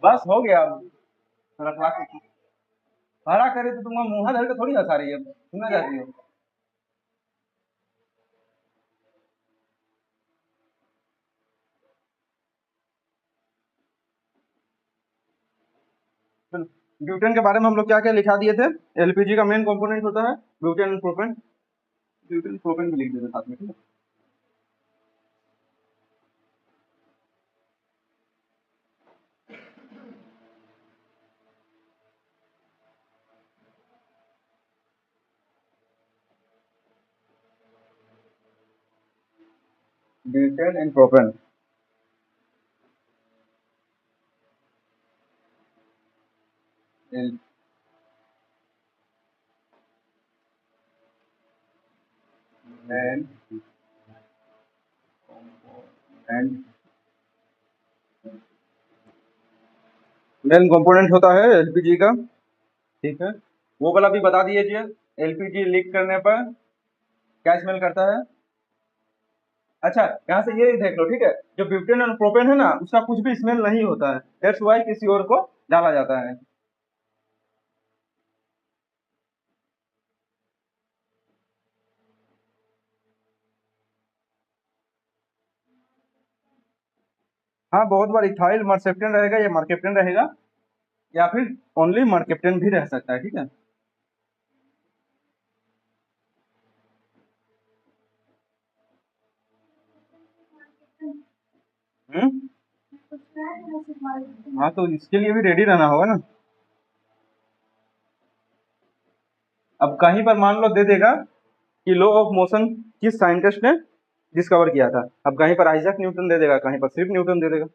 बस हो गया अब। रखवा के खड़ा करे तो तुम मुंह धर के थोड़ी हंसा रही है, सुनना चाहती हो। ब्यूटेन के बारे में हम लोग क्या क्या लिखा दिए थे। एलपीजी का मेन कंपोनेंट होता है butane and propane. Butane propane भी लिख देते साथ में, ठीक है। Butane and propane. And main component होता है एलपीजी का, ठीक है। वो वाला भी बता दीजिए, एलपीजी लीक करने पर क्या स्मेल करता है। अच्छा, यहाँ से ये देख लो, ठीक है। जो ब्यूटेन और प्रोपेन है ना, उसका कुछ भी स्मेल नहीं होता है, दैट्स वाई किसी और को डाला जाता है। हाँ, बहुत बार इथाइल मर्सेप्टेन रहेगा या मर्केप्टेन रहेगा, या फिर ओनली मर्केप्टेन भी रह सकता है, ठीक है। हम्म। हाँ, तो इसके लिए भी रेडी रहना होगा ना। अब कहीं पर मान लो दे देगा कि लॉ ऑफ मोशन किस साइंटिस्ट ने डिस्कवर किया था, अब कहीं पर आइजैक न्यूटन दे देगा, कहीं पर सिर्फ न्यूटन दे देगा।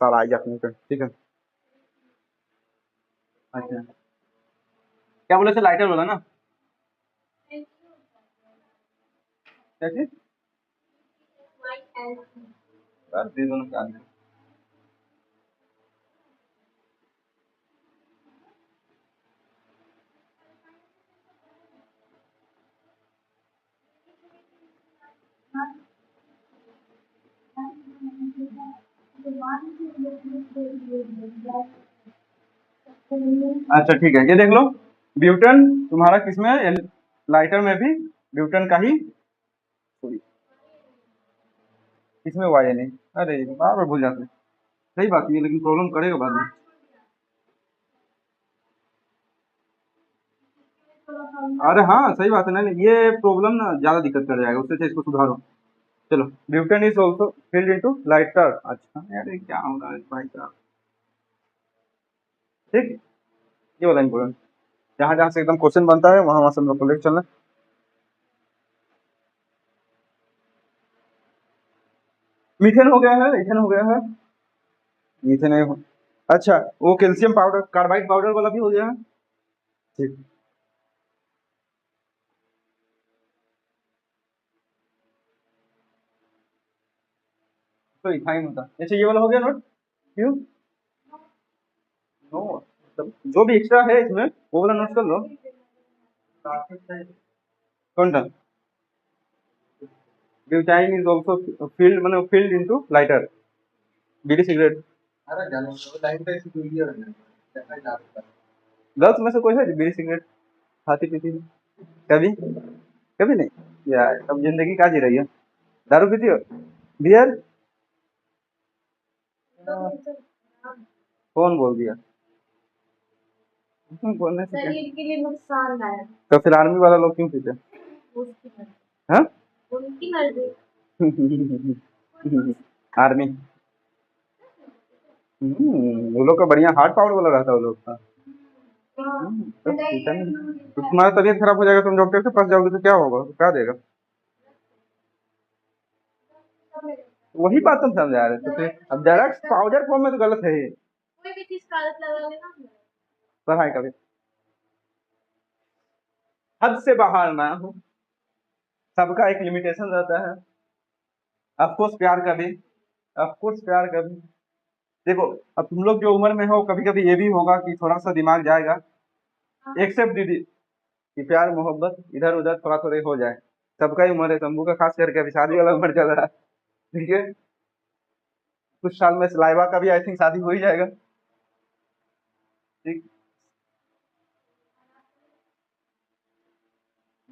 सर आइजैक न्यूटन, ठीक है। अच्छा, क्या बोले थे, लाइटर बोला ना। क्या चीज? सर दे दो ना, क्या दिक्कत? अच्छा ठीक है, ये देख लो, ब्यूटन तुम्हारा किसमें है, लाइटर में भी ब्यूटन का ही, सॉरी, इसमें वाई नहीं। अरे बार बार भूल जाते हैं। सही बात है, लेकिन प्रॉब्लम करेगा बाद में। अरे हाँ सही बात है ना, ये प्रॉब्लम ना ज्यादा दिक्कत कर जाएगा, उससे अच्छा इसको सुधारो। चलो, butane is also field into lighter. अच्छा यार, ये क्या हो रहा है भाई साहब, ठीक। ये वाला इंपॉर्टेंट, जहाँ जहाँ से एकदम क्वेश्चन बनता है वहां वहां से हम लोग को लेकर चलना। मीथेन हो गया है, इथेन हो गया है, मीथेन है। अच्छा, वो कैल्शियम पाउडर, कार्बाइड पाउडर वाला भी हो गया है, ठीक। तो इथाइन होता है। अच्छा, ये वाला हो गया नोट। क्यों? नो, जो भी एक्स्ट्रा है इसमें वो वाला नोट कर लो। कौन सा? ब्यूटाइन इज ऑल्सो फील्ड, मैंने फील्ड इनटू लाइटर। बीड़ी सिगरेट, गर्ल्स में से कोई है जो बीड़ी सिगरेट खाती पीती है? कभी? कभी नहीं यार, अब जिंदगी क्या जी रही है। दारू पीती हो? बियर? कौन बोल दिया? तुम बोलने से शरीर के लिए नुकसानदायक, तो फिर आर्मी वाला लोग क्यों पीते? उसकी मर्जी। हाँ, उनकी मर्जी। आर्मी, वो लोग का बढ़िया हार्ड पावर वाला रहता है वो लोग का। तो पीता नहीं। तो तुम्हारा तबीयत खराब हो जाएगा, तुम डॉक्टर के पास जाओगे तो क्या होगा, तो क्या देगा? वही बात तुम समझा रहे थे, तो फिर अब डायरेक्ट पाउडर फॉर्म में तो गलत है ही। कोई भी चीज का आदत लगा लेना, पढ़ाई का भी हद से बाहर ना हो, सबका एक लिमिटेशन रहता है। ऑफकोर्स प्यार का भी, ऑफकोर्स प्यार का भी। देखो, अब तुम लोग जो उम्र में हो, कभी कभी ये भी होगा कि थोड़ा सा दिमाग जाएगा। एक्सेप्ट दीदी कि प्यार मोहब्बत इधर उधर थोड़ा थोड़ा हो जाए, सबका ही उम्र है, शंभू का खास करके अभी शादी वाला उम्र चल रहा है, ठीक है। कुछ साल में लाइबा का भी आई थिंक शादी हो ही जाएगा। ठीक,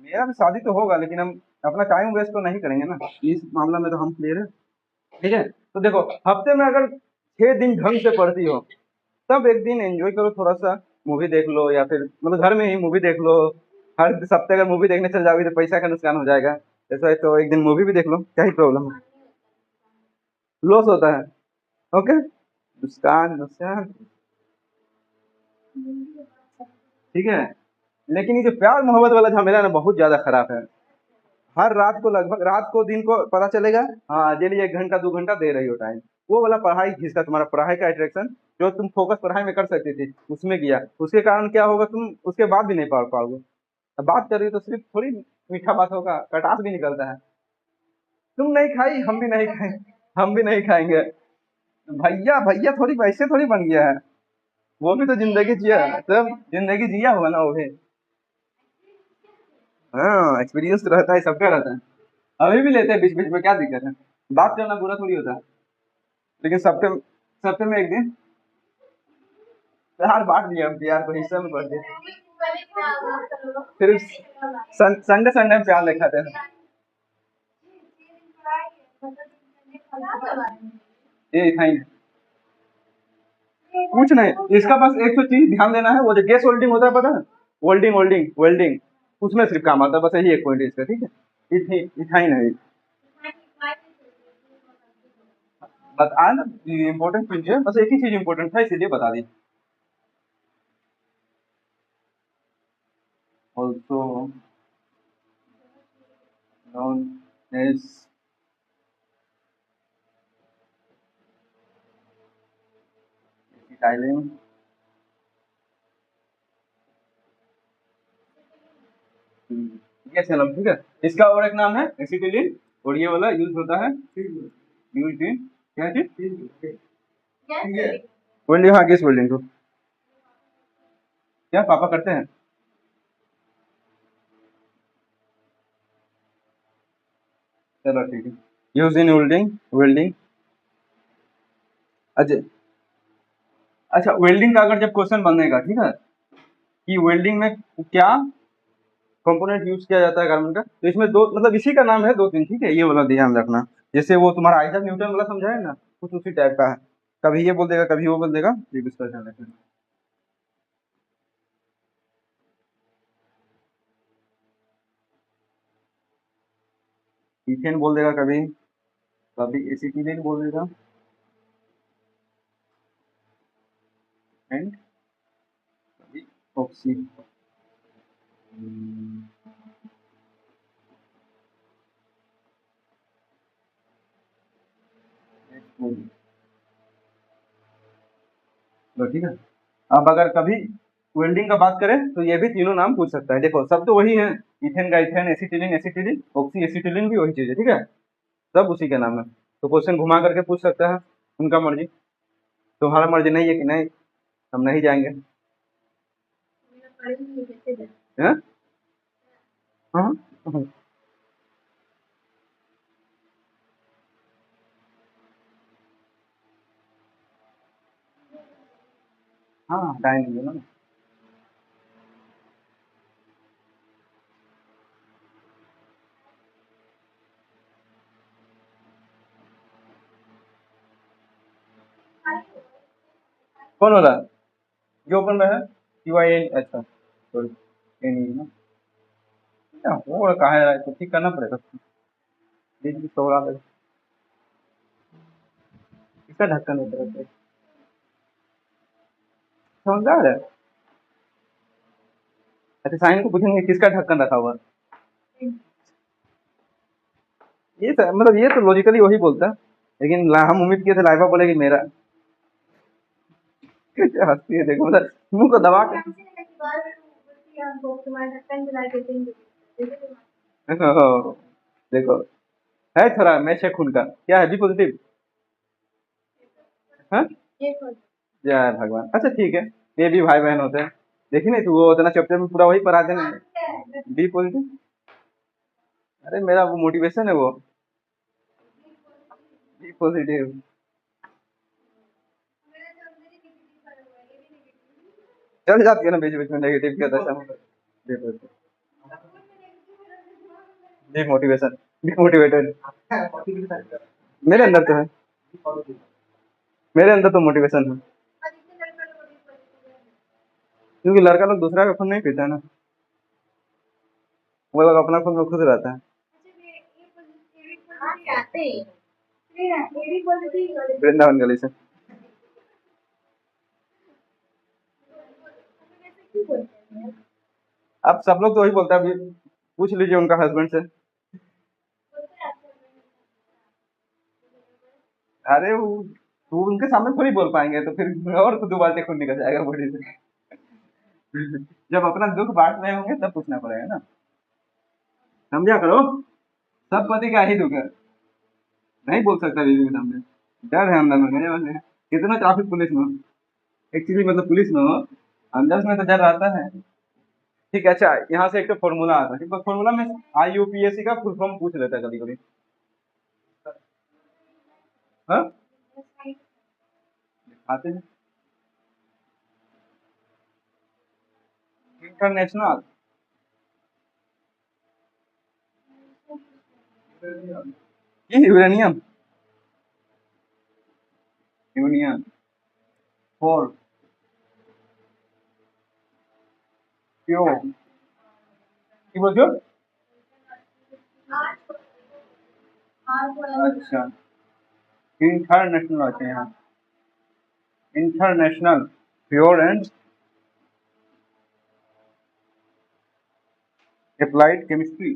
मेरा भी शादी तो होगा, लेकिन हम अपना टाइम वेस्ट तो नहीं करेंगे ना, इस मामला में तो हम क्लियर है। ठीक है, तो देखो हफ्ते में अगर 6 दिन ढंग से पढ़ती हो, तब एक दिन एंजॉय करो, थोड़ा सा मूवी देख लो, या फिर मतलब घर में ही मूवी देख लो। हर हफ्ते अगर मूवी देखने चल जाओगे तो पैसा का नुकसान हो जाएगा। ऐसा है तो एक दिन मूवी भी देख लो, क्या ही प्रॉब्लम है, लॉस होता है। ओके, नुकसान नुकसान। ठीक है, लेकिन ये जो प्यार मोहब्बत वाला झमेला ना बहुत ज्यादा खराब है। हर रात को, लगभग रात को दिन को पता चलेगा, हाँ डेली 1 घंटा 2 घंटा दे रही हो टाइम, वो वाला पढ़ाई घिसका, तुम्हारा पढ़ाई का अट्रैक्शन जो तुम फोकस पढ़ाई में कर सकती थी उसमें किया, उसके कारण क्या होगा, तुम उसके बाद भी नहीं पढ़ पाओगे। अब बात कर रही हो तो सिर्फ थोड़ी मीठा बात होगा, कटास भी निकलता है। तुम नहीं खाई, हम भी नहीं खाएंगे, हम भी नहीं खाएंगे। भैया भैया थोड़ी वैसे थोड़ी बन गया है, वो भी तो जिंदगी जिया है, सब जिंदगी जिया हुआ ना वो भी। हाँ, एक्सपीरियंस तो रहता है, सबका रहता है। अभी भी लेते हैं बीच बीच में, क्या दिक्कत है, बात करना बुरा थोड़ी होता है। लेकिन सप्ते सप्ते में एक दिन प्यार बांट दिया, हम प्यार को हिस्सा में बांट दिया, फिर संडे संडे में प्यार दिखाते हैं। ये नहीं, कुछ नहीं, इसका बस एक तो चीज ध्यान देना है, वो जो गैस वेल्डिंग होता है पता है, वेल्डिंग वेल्डिंग वेल्डिंग, उसमें सिर्फ काम आता है, बस यही एक पॉइंट है इसका। ठीक है, इथाइन है, बता ना, इम्पोर्टेंट चीज है, बस एक ही चीज इम्पोर्टेंट था इसीलिए बता दी। Also known as acetylene. ये चलो ठीक है, इसका और एक नाम है एसिटिलीन, और ये वाला यूज होता है, यूज इन क्या चीज, वेल्डिंग, हाँ गैस वेल्डिंग को क्या पापा करते हैं। चलो ठीक है, यूज इन वेल्डिंग, वेल्डिंग। अच्छा, अच्छा वेल्डिंग का अगर जब क्वेश्चन बनेगा, ठीक है, कि वेल्डिंग में क्या कंपोनेंट यूज किया जाता है गारमेंट का, तो इसमें दो मतलब इसी का नाम है 2 3, ठीक है, ये वाला ध्यान रखना। जैसे वो तुम्हारा आइजैक न्यूटन वाला समझाया ना, कुछ उसी टाइप का है, कभी ये बोल देगा कभी वो बोल देगा, ये इसका ध्यान रखना। इथेन बोल देगा कभी, कभी एसिटिलीन बोल देगा, एंड कभी ऑक्सी। तो ठीक है, अब अगर कभी वेल्डिंग का बात करें तो ये भी तीनों नाम पूछ सकता है, देखो सब तो वही है, इथेन का ethane, acetylene acetylene, oxy acetylene भी वही चीज है, ठीक है, सब उसी का नाम है। तो क्वेश्चन घुमा करके पूछ सकता है, उनका मर्जी। तुम्हारा मर्जी नहीं है कि नहीं, हम नहीं जाएंगे। हैं? हाँ हाँ, हटाएंगे ना। कौन वाला जो ओपन में है, यू आई एन, अच्छा सॉरी, एन ई ना, क्या हो कहा है तो ठीक करना पड़ेगा, बीच बीच तो लगा, इसका ढक्कन होता है, समझदार है। अच्छा साइन को पूछेंगे किसका ढक्कन रखा हुआ है? ये मतलब ये तो लॉजिकली वही बोलता है, लेकिन हम उम्मीद किए थे लाइबा बोलेगी मेरा। क्या हंसती है देखो, मतलब मुंह को दबा के। ओह, देखो है थोड़ा मैच है खून का, क्या है बी पॉजिटिव, हाँ, जय भगवान, अच्छा ठीक है, ये भी भाई बहन होते हैं। देखी नहीं तू, वो उतना चैप्टर में पूरा वही पढ़ा देना, बी पॉजिटिव। अरे मेरा वो मोटिवेशन है वो, बी पॉजिटिव। चल जाती है ना बीच बीच में नेगेटिव की दशा में। Demotivation, demotivated. मेरे अंदर तो है, मेरे अंदर तो मोटिवेशन है, क्योंकि लड़का लोग दूसरा का खून नहीं पीता है ना, वो लोग अपना खून में खुश रहता है। वृंदावन गली से। अब सब लोग तो वही बोलता है, अभी पूछ लीजिए उनका हस्बैंड से। अरे वो उनके सामने थोड़ी बोल पाएंगे, तो फिर और दो बाल्टी खून निकल जाएगा बॉडी से। जब अपना दुख बांट रहे होंगे तब पूछना पड़ेगा ना, समझा करो। सब पति का ही दुख है, नहीं बोल सकता बीवी के सामने, डर है अंदर में मेरे वाले। कितना ट्रैफिक पुलिस में हो, एक्चुअली मतलब पुलिस में हो, अंदर में तो डर रहता है। ठीक है, अच्छा यहाँ से एक तो फॉर्मूला आता है, ठीक है, फॉर्मूला में IUPAC का फुल फॉर्म पूछ लेता है कभी कभी। हाँ, आते हैं। International uranium union for pure, কি বলছো? अच्छा, इंटरनेशनल আছে यहाँ, international pure and applied chemistry.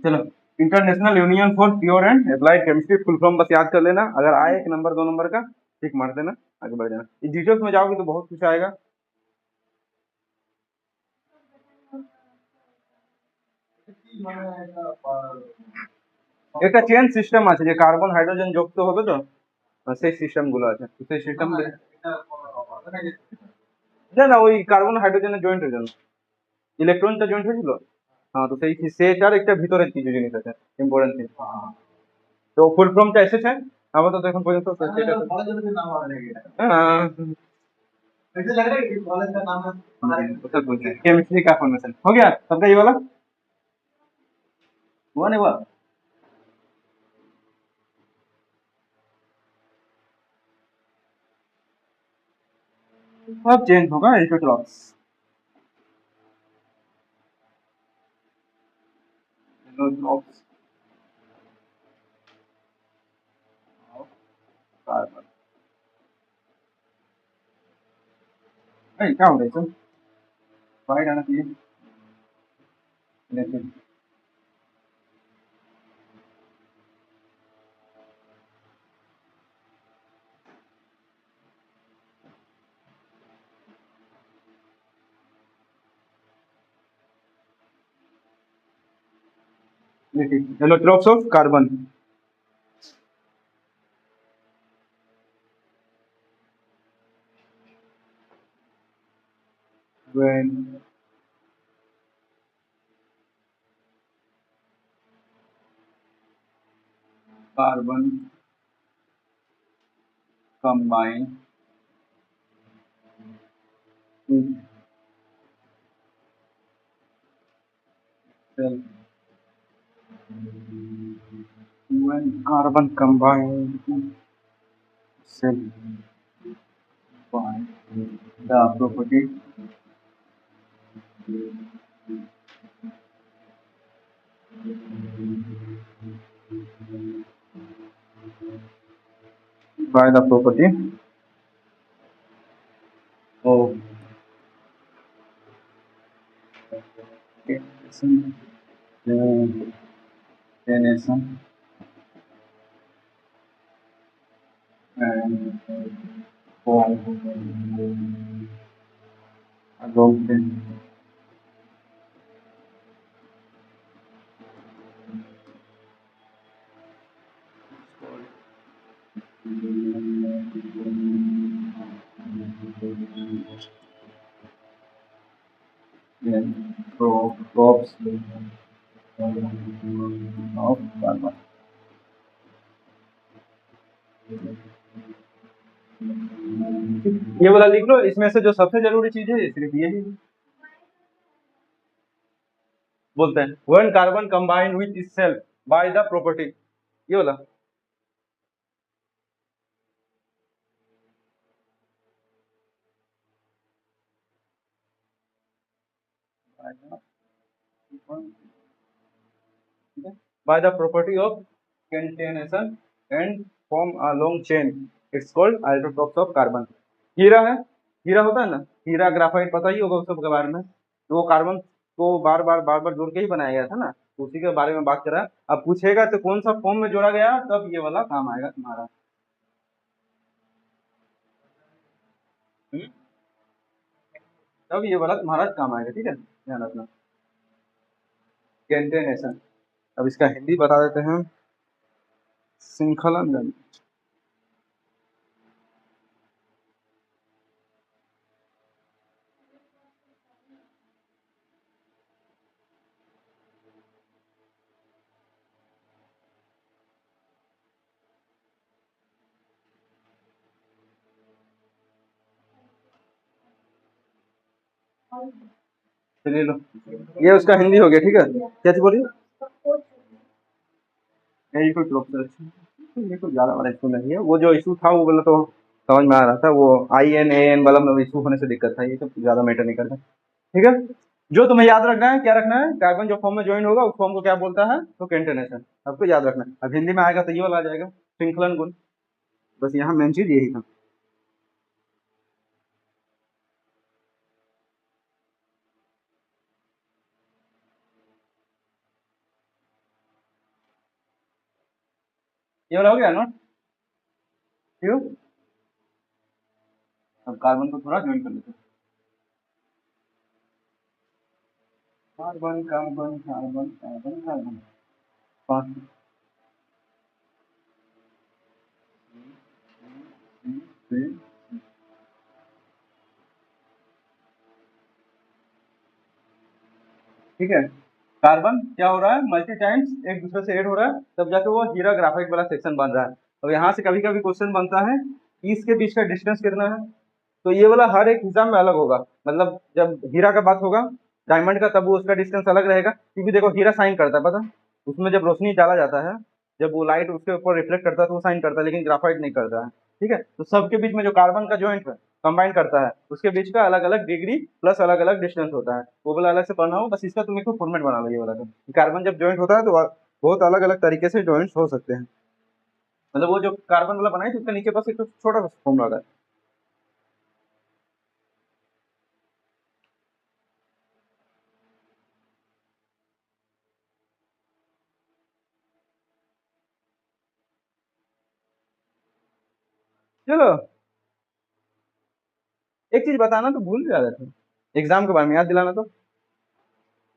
चलो, international union for pure and applied chemistry full form बस याद कर लेना, अगर आए एक नंबर दो नंबर का टिक मार देना, आगे बढ़ जाना। डिटेल्स में जाओगे तो बहुत कुछ आएगा। একটা চেন সিস্টেম আছে যে কার্বন হাইড্রোজেন যুক্ত হবে তো, সেই সিস্টেম গুলো আছে, সেই সিস্টেম না না ওই কার্বন হাইড্রোজেনের জয়েন্টের জন্য ইলেকট্রনটা জয়েন্ট হয়েছিল। হ্যাঁ, তো সেই সেটার একটা ভিতরের কিছু জিনিস আছে, ইম্পর্টেন্ট থিং। তো ফুল ফর্মটা এসেছে আপাতত এখন পর্যন্ত তো সেটা তো- हाँ, केमिस्ट्री का फॉर्मेशन हो गया सबका, ये वाला हुआ नहीं हुआ। अब चेंज होगा एल्ट्रोट्रॉप्स, एल्ट्रोट्रॉप्स कार्बन। नहीं क्या हो रहा है सर, वाइड आना चाहिए लेकिन allotropes of carbon. when carbon combine with cell, when carbon combine with cell by the property by the property of catenation and form adopted crops of carbon। ये वाला लिख लो, इसमें से जो सबसे जरूरी चीज है सिर्फ ये ही बोलते हैं, when carbon combined with itself by the property, ये वाला। by the property of concatenation and form a long chain, it's called isotopes of carbon। हीरा है, हीरा होता है ना, हीरा ग्राफाइट पता ही होगा उस सब के बारे में, तो वो कार्बन को बार बार जोड़ के ही बनाया गया था ना, तो उसी के बारे में बात कर रहा है। अब पूछेगा तो कौन सा फॉर्म में जोड़ा गया, तब ये वाला काम आएगा तुम्हारा। हम्म? तब ये वाला तुम्हारा काम आएगा, ठीक है, ध्यान रखना। कैंटेनेशन, अब इसका हिंदी बता देते हैं, श्रृंखलन। चलिए लो, ये उसका हिंदी हो गया, ठीक है। क्या थी बोलिए, यही कोई ये कोई ज्यादा बड़ा इशू नहीं है, वो जो इशू था वो वाला तो समझ में आ रहा था, वो INAN वाला में इशू होने से दिक्कत था, ये सब ज्यादा मैटर नहीं करता, ठीक है। जो तुम्हें याद रखना है, क्या रखना है, कार्बन जो फॉर्म में ज्वाइन होगा उस फॉर्म को क्या बोलता है, तो कैंटेनेशन, आपको याद रखना है। अब हिंदी में आएगा तो ये वाला आ जाएगा, श्रृंखलन गुण। बस यहाँ मेन चीज यही था। ये वाला हो गया ना, क्यों। अब कार्बन को थोड़ा ज्वाइन कर लेते हैं, carbon carbon carbon carbon carbon, पांच। ठीक है, कार्बन क्या हो रहा है, मल्टी टाइम्स एक दूसरे से ऐड हो रहा है, तब जाके वो हीरा ग्राफाइट वाला सेक्शन बन रहा है। अब यहाँ से कभी कभी क्वेश्चन बनता है कि इसके बीच का डिस्टेंस कितना है, तो ये वाला हर एक एग्जाम में अलग होगा, मतलब जब हीरा का बात होगा, डायमंड का, तब वो उसका डिस्टेंस अलग रहेगा, क्योंकि देखो हीरा साइन करता है, पता, उसमें जब रोशनी डाला जाता है, जब वो लाइट उसके ऊपर रिफ्लेक्ट करता है तो वो साइन करता है, लेकिन ग्राफाइट नहीं करता है, ठीक है। तो सबके बीच में जो कार्बन का जॉइंट है, कंबाइन करता है, उसके बीच का अलग अलग डिग्री प्लस अलग अलग डिस्टेंस होता है, वो वाला अलग से पढ़ना हो, बस इसका तुम एक फॉर्मेट बना लो ये वाला, तो कार्बन जब जॉइंट होता है तो बहुत अलग अलग तरीके से जॉइंट्स हो सकते हैं, मतलब वो जो कार्बन वाला बनाए थे उसके नीचे बस एक छोटा सा फॉर्मूला है। चलो, एक चीज बताना तो भूल जा रहे थे, एग्जाम के बारे में याद दिलाना तो।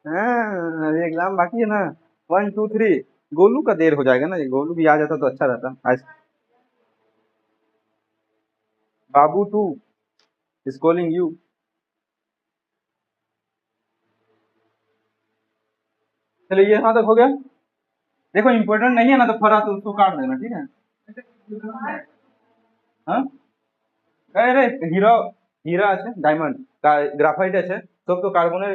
हाँ, अभी एग्जाम बाकी है ना, 1 2 3। गोलू का देर हो जाएगा ना, ये गोलू भी आ जाता तो अच्छा रहता आज। बाबू टू इज कॉलिंग यू। चलिए ये यहाँ तक हो गया, देखो इंपॉर्टेंट नहीं है ना, तो फरा तो उसको काट देना, ठीक है। हाँ, अरे হিরা, হীরা আছে, ডায়মন্ড, গ্রাফাইট আছে, সব তো কার্বনের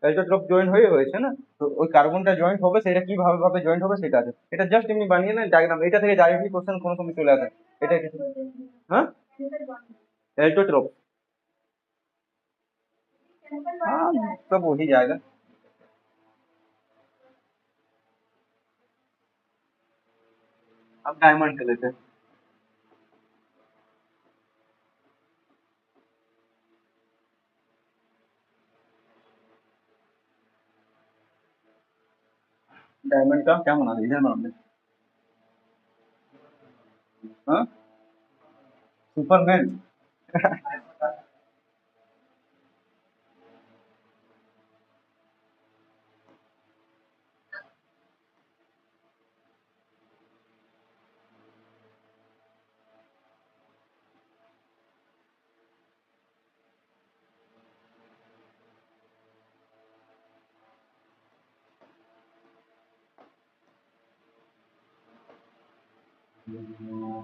অ্যাজোট্রপ জয়েন্ট হয়ে হয়েছে না, তো ওই কার্বনটা জয়েন্ট হবে, সেটা কিভাবে ভাবে জয়েন্ট হবে সেটা আছে, এটা জাস্ট এমনি বানিয়ে না ডায়াগ্রাম, এটা থেকে ডাইরেক্টলি কোশ্চেন কোনো সময় চলে আসে, এটা কিছু। हाँ, एल्टोट्रॉप। हाँ, सब हो ही जाएगा। अब डायमंड के लेते हैं, डायमंड का क्या बना दीजिए नाम में। हाँ, सुपरमैन। चलो,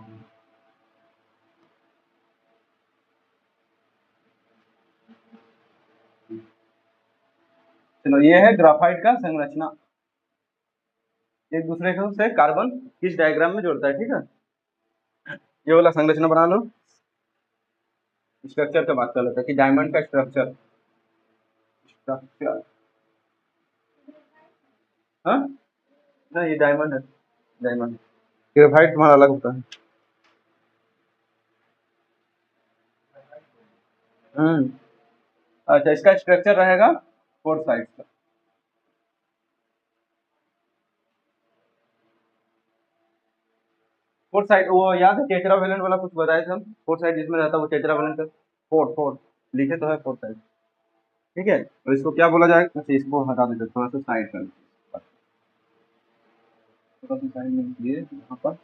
ये है ग्राफाइट का संरचना, एक दूसरे को से कार्बन किस डायग्राम में जोड़ता है, ठीक है। ये वाला संरचना बना लो। स्ट्रक्चर का बात कर लेते हैं कि डायमंड का स्ट्रक्चर, स्ट्रक्चर, हाँ ना, ये डायमंड है, डायमंड। ग्रेफाइट तुम्हारा अलग होता है। हम्म। अच्छा, इसका स्ट्रक्चर रहेगा फोर साइड का। फोर साइड वो याद है, टेट्रावेलेंट वाला कुछ बताए थे हम, फोर साइड जिसमें रहता है वो टेट्रावेलेंट का। फोर फोर लिखे तो है फोर साइड, ठीक है। तो इसको क्या बोला जाएगा, अच्छा इसको हटा देते, थोड़ा सा साइड कर, थोड़ा सा साइड में लिए यहाँ पर,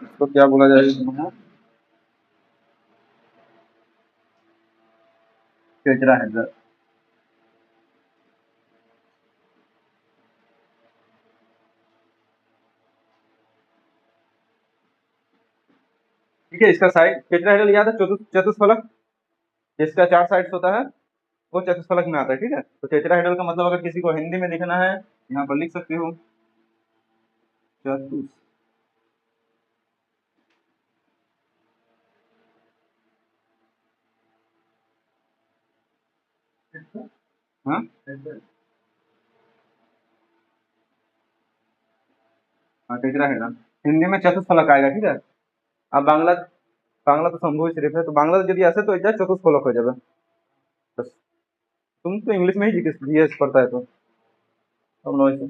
इसको क्या बोला जाएगा, टेट्राहेड्रल। ठीक है, इसका साइड टेट्राहेड्रल याद है, चतुष्फलक, जिसका चार साइड्स होता है वो चतुष्फलक में आता है, ठीक है। तो टेट्राहेड्रल का मतलब अगर किसी को हिंदी में लिखना है, यहाँ पर लिख सकते हो चतुष, हाँ हाँ, टेट्राहेड्रल हिंदी में चतुष्फलक आएगा, ठीक है। अब बांग्ला, बांग्ला तो संभव सिर्फ है, तो बांग्ला যদি আসে तो এটা चतुष्फलक हो जाएगा बस। तुम तो इंग्लिश में ही जीएस पढ़ता है, तो तुम नो इसे।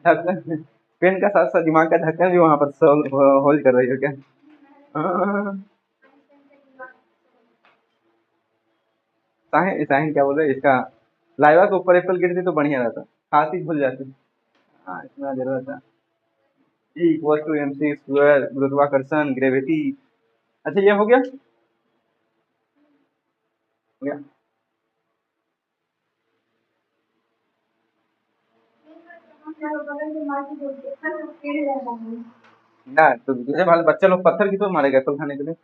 ढक्कन, पेन का साथ साथ दिमाग का ढक्कन भी वहां पर होल्ड कर रही हो क्या? हाँ, साहिन साहिन क्या बोल रहे इसका, लाइवा के ऊपर एप्पल गिरती तो बढ़िया रहता, खाती भूल जाती। हाँ, इतना जरूरत है। E equal to M C square, गुरुत्वाकर्षण, ग्रेविटी। अच्छा, ये हो गया, हो गया। ना तो तुझे भाई बच्चा लोग पत्थर की तो मारेगा एप्पल खाने के लिए।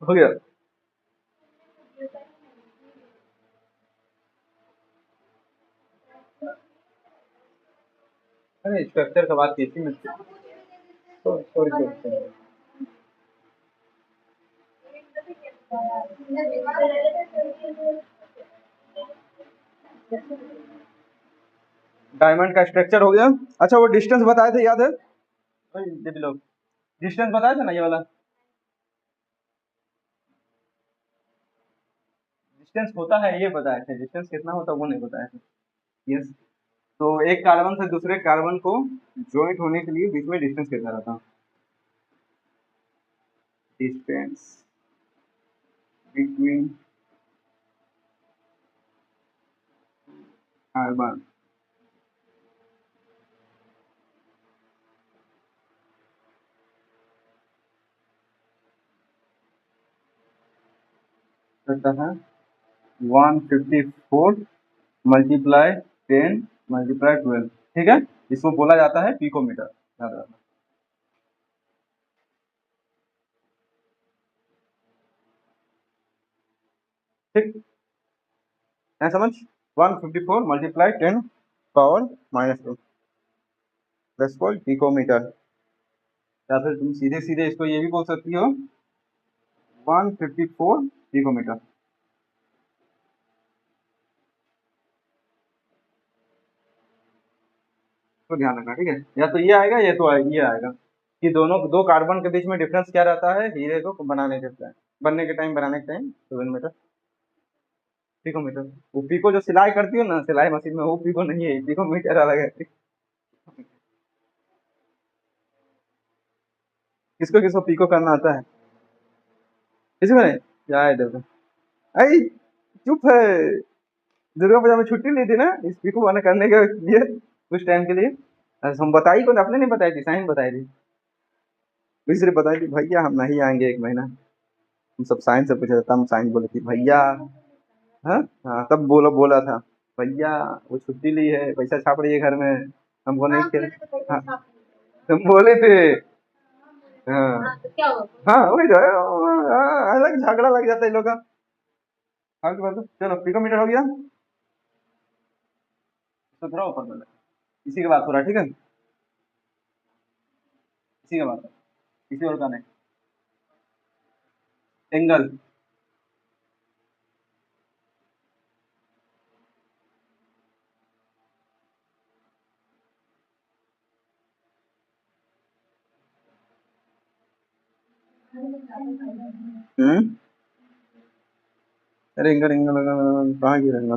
हो गया। अरे स्ट्रक्चर का बात की थी मैं, सॉरी सॉरी। डायमंड का स्ट्रक्चर हो गया। अच्छा, वो डिस्टेंस बताए थे याद है, दीदी लोग डिस्टेंस बताए थे ना, ये वाला डिस्टेंस होता है, ये बताए थे, डिस्टेंस कितना होता है वो नहीं बताए थे। यस। तो एक कार्बन से दूसरे कार्बन को ज्वाइंट होने के लिए बीच में डिस्टेंस कितना रहता है, डिस्टेंस बिटवीन कार्बन, रहता है 154 मल्टीप्लाई 10 मल्टीप्लाई 12, ठीक है। इसको बोला जाता है पिकोमीटर, याद रखना, ठीक है। समझ, 154 multiply 10 power -2, that's called picometer. या फिर तुम सीधे सीधे इसको ये भी बोल सकती हो 154 पिकोमीटर। तो ध्यान रखना, ठीक है। या तो ये आएगा या तो ये आएगा, कि दोनों दो कार्बन के बीच में डिफरेंस क्या रहता है हीरे को बनाने के टाइम, बनने के टाइम, बनाने के टाइम, 7 मीटर, पिकोमीटर। वो पिको जो सिलाई करती हो ना सिलाई मशीन में, वो पिको नहीं है, पिकोमीटर अलग है। किसको किसको पिको करना आता है, किसी को नहीं? जाए देखो, आई चुप है। दुर्गा पूजा में छुट्टी ली थी ना इस पिको बना करने के लिए, कुछ टाइम के लिए। हम बताई को आपने नहीं बताई थी, साइन बताई थी, दूसरे बताई थी भैया हम नहीं आएंगे 1 महीना। हम सब साइंस से पूछे तब हम साइंस बोले कि भैया, हाँ हाँ, तब बोला था भैया वो छुट्टी ली है, पैसा छाप रही है घर में, हमको नहीं खेल। हाँ, तुम बोले थे। हाँ हाँ, वही तो है, अलग झगड़ा लग जाता है इन लोग का। आगे बढ़ो, चलो पिकोमीटर हो गया, तो थोड़ा ऊपर चलो। इसी के बाद हो रहा है, ठीक है, इसी के बाद, किसी और का नहीं। एंगल, हम्म, अरे एंगल एंगल कहाँ गिरेगा?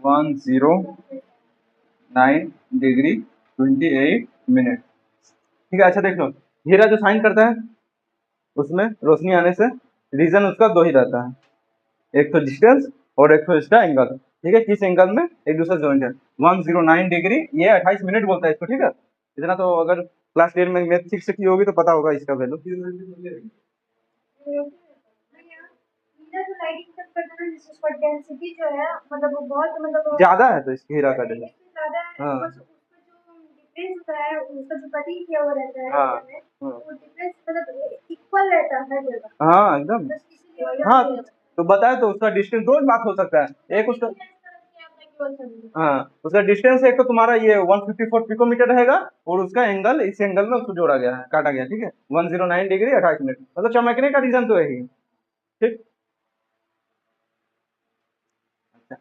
109 डिग्री 28 मिनट, ठीक है। अच्छा देख लो, हीरा जो साइन करता है उसमें रोशनी आने से रीजन उसका दो ही रहता है, एक तो डिस्टेंस और एक तो इसका एंगल, ठीक है, किस एंगल में एक दूसरे से ज्वाइंट है। 109 डिग्री, ये 28 मिनट बोलता है इसको, ठीक है। इतना तो अगर क्लास 10 में मैथ ठीक से की होगी तो पता होगा इसका वैल्यू। डेंसिटी जो है मतलब वो बहुत मतलब ज्यादा है, तो इसकी हीरा का डेंसिटी हाँ डिफरेंस होता है, उसका जो कटिंग किया हुआ रहता है हाँ, हाँ, वो डिफरेंस मतलब इक्वल रहता है हर जगह, हाँ एकदम, बस इसीलिए हाँ। तो बताए तो उसका डिस्टेंस दो बात हो सकता है, एक उसका हाँ उसका डिस्टेंस एक तो तुम्हारा ये 154 पिकोमीटर रहेगा, और उसका एंगल इस एंगल में उसको जोड़ा गया है, काटा गया, ठीक है। 109 डिग्री 28 मिनट, मतलब चमकने का रीजन तो यही है, ठीक। अच्छा,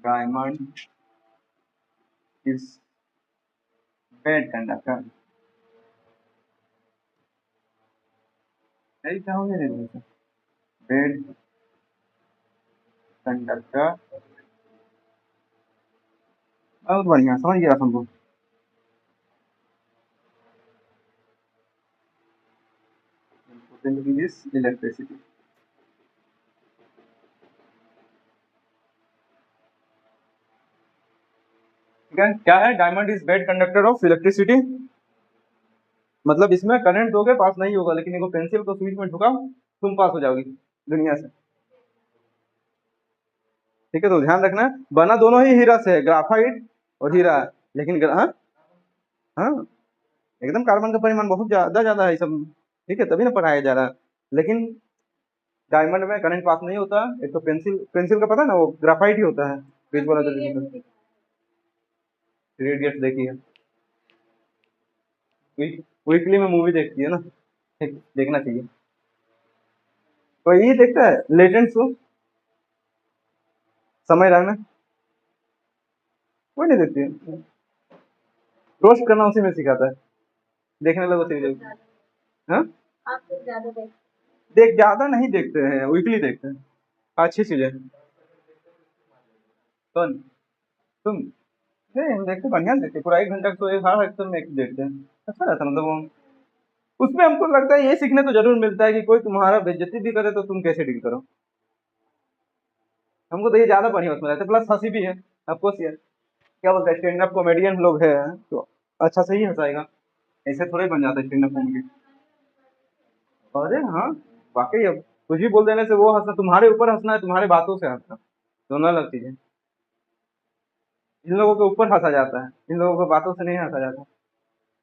डायमंड इज बेड कंडक्टर, यही क्या हो गया, बेड कंडक्टर, बहुत बढ़िया समझ गया तुमको। इलेक्ट्रिसिटी, ठीक है, क्या है, diamond is bad conductor of electricity, मतलब इसमें करंट दोगे पास नहीं होगा, लेकिन देखो पेंसिल को स्विच में ठुकाओ तुम पास हो जाओगी दुनिया से, ठीक है। तो ध्यान रखना, बना दोनों ही हीरा से है, ग्राफाइट और हीरा, लेकिन हाँ हाँ एकदम कार्बन का परिमाण बहुत ज्यादा ज्यादा है सब, ठीक है, तभी ना पढ़ाया जा रहा है। लेकिन डायमंड में करंट पास नहीं होता, एक तो पेंसिल, पेंसिल का पता है ना, वो ग्राफाइट ही होता है, बीच वाला जो रेडियस देखिए, वीकली में मूवी देखती है ना, देखना चाहिए। तो ये देखता है लेटेंट शो, समय रहना, कोई नहीं देखती है, रोस्ट करना उसी में सिखाता है, देखने लगो सीरियल। हाँ देख, ज्यादा नहीं देखते हैं, वीकली देखते हैं, अच्छी चीज है। कौन? तुम? नहीं हम देखते, बढ़िया से देखते, पूरा 1 घंटा तो एक हर हफ्ते में एक देखते हैं, अच्छा रहता है, मतलब वो उसमें हमको लगता है ये सीखने तो जरूर मिलता है कि कोई तुम्हारा बेइज्जती भी करे तो तुम कैसे डील करो, हमको तो ये ज्यादा बढ़िया उसमें रहता है, प्लस हंसी भी है, ऑफकोर्स यार, क्या बोलते हैं, स्टैंड अप कॉमेडियन लोग हैं तो अच्छा से ही हंसाएगा, ऐसे थोड़े बन जाता है स्टैंड अप कॉमेडी। अरे हाँ, वाकई अब कुछ भी बोल देने से वो हंसना, तुम्हारे ऊपर हंसना है, तुम्हारे बातों से हंसना, दोनों अलग चीजें। इन लोगों के ऊपर हंसा जाता है, इन लोगों को बातों से नहीं हंसा जाता।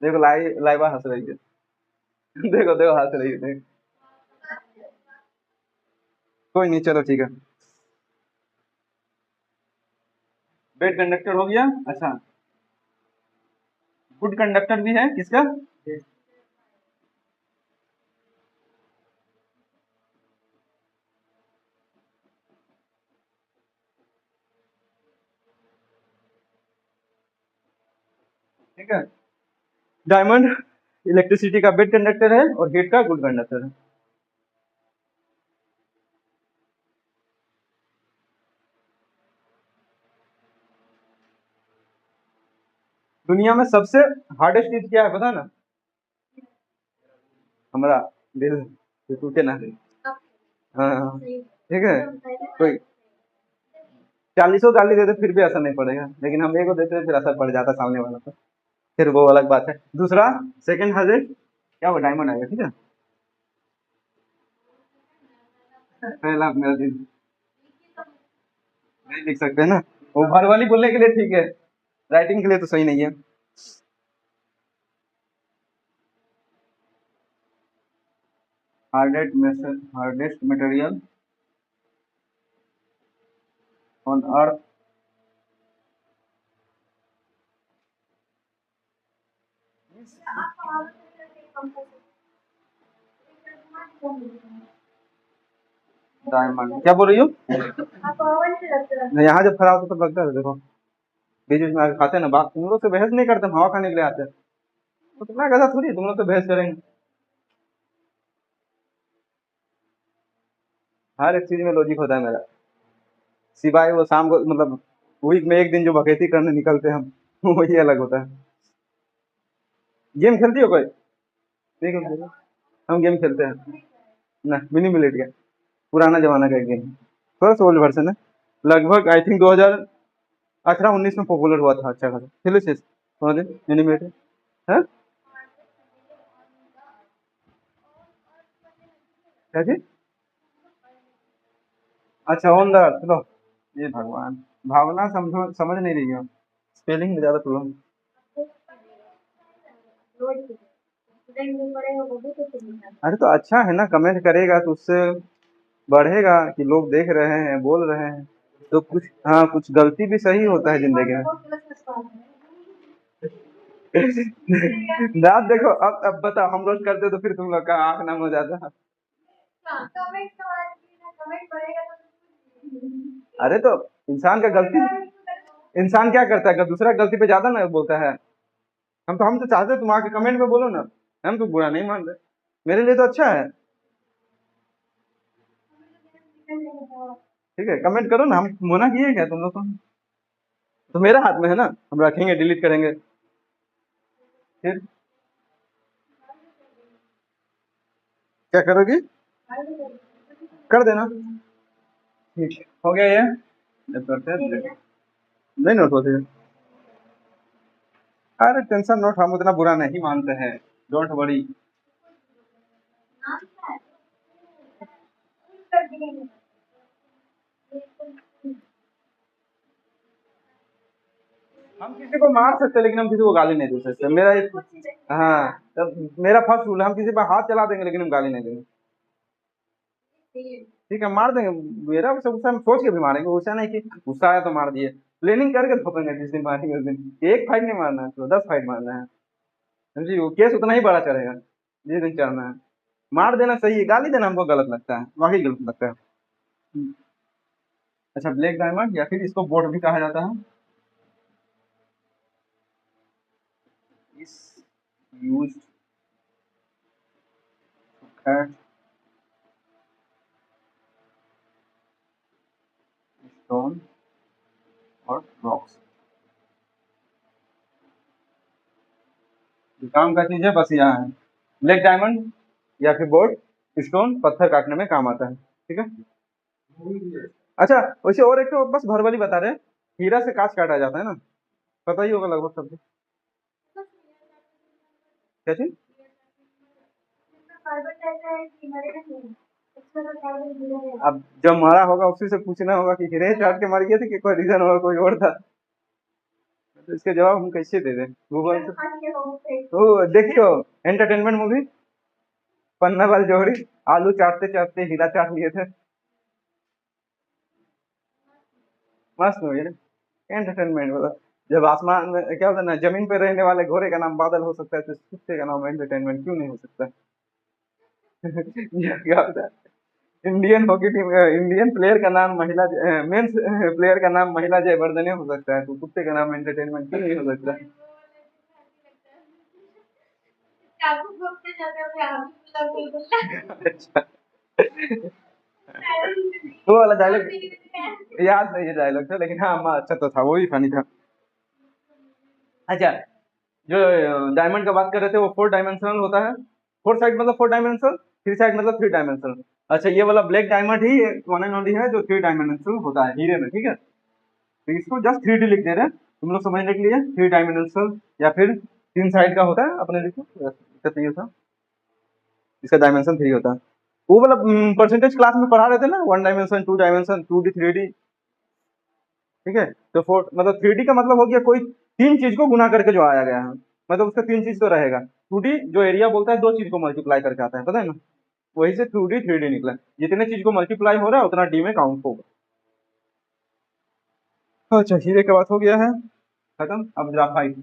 देखो लाइबा हंस रही है, देखो देखो हंस रही है, देख। कोई नहीं, चलो ठीक है, बेड कंडक्टर हो गया। अच्छा, गुड कंडक्टर भी है किसका? ठीक है, डायमंड इलेक्ट्रिसिटी का बेड कंडक्टर है और हीट का गुड कंडक्टर है। दुनिया में सबसे हार्डेस्ट चीज क्या है पता है ना? हमारा दिल, ये टूटे ना। हाँ हाँ, ठीक है, कोई 40 गाली दे दे फिर भी असर नहीं पड़ेगा, लेकिन हम एक को देते हैं फिर असर पड़ जाता है सामने वाला पर। फिर वो अलग बात है। दूसरा सेकंड हाईएस्ट क्या वो डायमंड आएगा, ठीक है। पहला मेरा दिन नहीं लिख सकते ना, वो वर्बली बोलने के लिए ठीक है, राइटिंग के लिए तो सही नहीं है। Hardest material on earth diamond. क्या बोल रही हो? यहाँ जब खड़ा होता तब लगता है, देखो बीच बीच में आके खाते हैं ना, बात तुम लोग से बहस नहीं करते, हम हवा खाने के लिए आते हैं। तो तुम्हारा कैसा थोड़ी तुम लोग से बहस करेंगे। हर एक चीज में लॉजिक होता है मेरा, सिवाय वो शाम को मतलब वीक में एक दिन जो बकैती करने निकलते हैं हम वही अलग होता है। गेम खेलती हो कोई? नहीं खेलते हो? हम गेम खेलते हैं ना, मिनी मिलेट का पुराना जमाना का गेम, थोड़ा सा ओल्ड वर्जन है। लगभग आई थिंक 2018-19 में पॉपुलर हुआ था, अच्छा खासा खेलो चेस थोड़ा दिन मिनी मिलेट है। क्या चीज? अच्छा ऑन द अर्थ, लो ये भगवान, भावना समझो, समझ नहीं रही हो, स्पेलिंग में ज्यादा प्रॉब्लम। अरे तो अच्छा है ना, कमेंट करेगा तो उससे बढ़ेगा कि लोग देख रहे हैं, बोल रहे हैं, तो कुछ हाँ कुछ गलती भी सही होता है जिंदगी में। दाद देखो, अब बताओ हम रोज करते तो फिर तुम लोग का आंख नम हो जाता। अरे तो इंसान का गलती, इंसान क्या करता है अगर दूसरा गलती पे ज्यादा ना बोलता है। हम तो चाहते तुम आके कमेंट में बोलो ना, हम तो बुरा नहीं मान रहे, मेरे लिए तो अच्छा है। ठीक है कमेंट करो ना, हम मना किए क्या तुम लोग को? तो मेरा हाथ में है ना, हम रखेंगे डिलीट करेंगे फिर। क्या करोगी? कर देना। ठीक है हो गया ये, अब करते हैं नहीं नोट होते हैं। अरे टेंशन नोट, हम उतना बुरा नहीं मानते हैं, डोंट वरी। हम किसी को मार सकते हैं लेकिन हम किसी को गाली नहीं दे सकते, मेरा एक हाँ, तब मेरा फर्स्ट रूल है, हम किसी पर हाथ चला देंगे लेकिन हम गाली नहीं देंगे। ठीक है मार देंगे, मेरा वैसे गुस्सा हम सोच के भी मारेंगे, गुस्सा नहीं कि गुस्सा आया तो मार दिए, प्लानिंग करके ठोकेंगे, जिस दिन मारेंगे उस दिन एक फाइट नहीं मारना है, तो 10 फाइट मारना है। समझी, वो केस उतना ही बड़ा चलेगा जिस दिन चलना है। मार देना सही है, गाली देना हमको गलत लगता है, वाकई गलत लगता है। अच्छा ब्लैक डायमंड या फिर इसको बोर्ड भी कहा जाता है, इस यूज स्टोन और रॉक्स। जो काम का चीज है बस यहाँ है, ब्लैक डायमंड या फिर बोर्ड स्टोन पत्थर काटने में काम आता है, ठीक है। अच्छा वैसे और एक तो बस भरवली बता रहे, हीरा से कांच काटा जाता है ना, पता ही होगा लगभग सबको। क्या चीज? अब जब मारा होगा उसी से पूछना होगा कि हीरे चाट के मार गए थे कि कोई रीजन होगा, कोई और था, तो इसके जवाब हम कैसे दे दें गूगल से? तो देखियो एंटरटेनमेंट मूवी, पन्ना लाल जौहरी आलू चाटते चाटते हीरा चाट लिए थे, मस्त मूवी है, एंटरटेनमेंट वाला। जब आसमान में क्या होता है ना, जमीन पे रहने वाले घोड़े का नाम बादल हो सकता है, तो कुत्ते का नाम एंटरटेनमेंट क्यों नहीं हो सकता? ये क्या होता है, Indian hockey team Indian player का नाम महिला मेंस प्लेयर का नाम महिला जयवर्धने हो सकता है, तो कुत्ते का नाम एंटरटेनमेंट क्यों नहीं हो सकता? अच्छा वो वाला डायलॉग याद नहीं है डायलॉग था, लेकिन हाँ अच्छा तो था, वो भी फनी था। अच्छा जो डायमंड का बात कर रहे थे वो 4 डायमेंशनल होता है, 4 साइड मतलब 4 डायमेंशनल, 3 साइड मतलब 3 डायमेंशनल। अच्छा ये वाला black diamond he one and only है जो 3 डायमेंशनल होता है हीरे में, ठीक है। तो इसको जस्ट 3D लिख दे रहे हैं तुम लोग समझने के लिए, 3 डायमेंशनल या फिर 3 साइड का होता है अपने देखो, इसका 3 था, इसका डायमेंशन 3 होता है। वो मतलब परसेंटेज क्लास में पढ़ा रहे थे ना, 1 डायमेंशन, 2 डायमेंशन, 2D 3D। ठीक है, तो 4 मतलब 3D का मतलब हो गया कोई 3 चीज को गुना करके जो आया गया है, मतलब उसका 3 चीज तो रहेगा। 2D जो एरिया बोलता है 2 चीज को मल्टीप्लाई करके आता है, पता है ना, वही से 2D 3D निकला। जितने चीज को मल्टीप्लाई हो रहा है उतना डी में काउंट होगा। अच्छा, हीरे का बात हो गया है, खत्म। अब ग्राफाइट।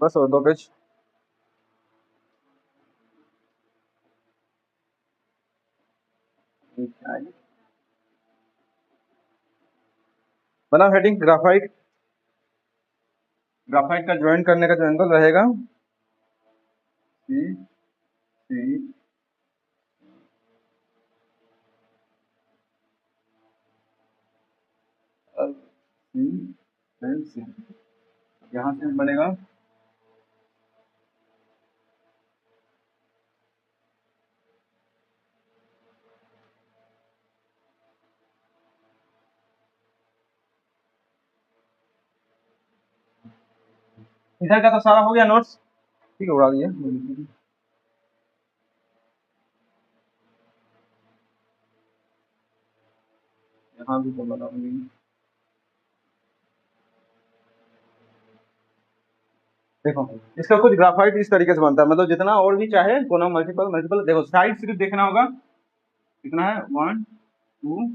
बस और 2 पेज। बना हेडिंग ग्राफाइट। ग्राफाइट का ज्वाइन करने का जो एंगल रहेगा, सी सी सी सी, यहाँ से बनेगा इधर का तो सारा हो गया नोट्स, ठीक है, उड़ा दिया। यहाँ भी तो बनाऊंगी। देखो, इसका कुछ ग्राफाइट इस तरीके से बनता है, मतलब जितना और भी चाहे कोना मल्टीपल मल्टीपल, देखो साइड सिर्फ देखना होगा, कितना है 1 2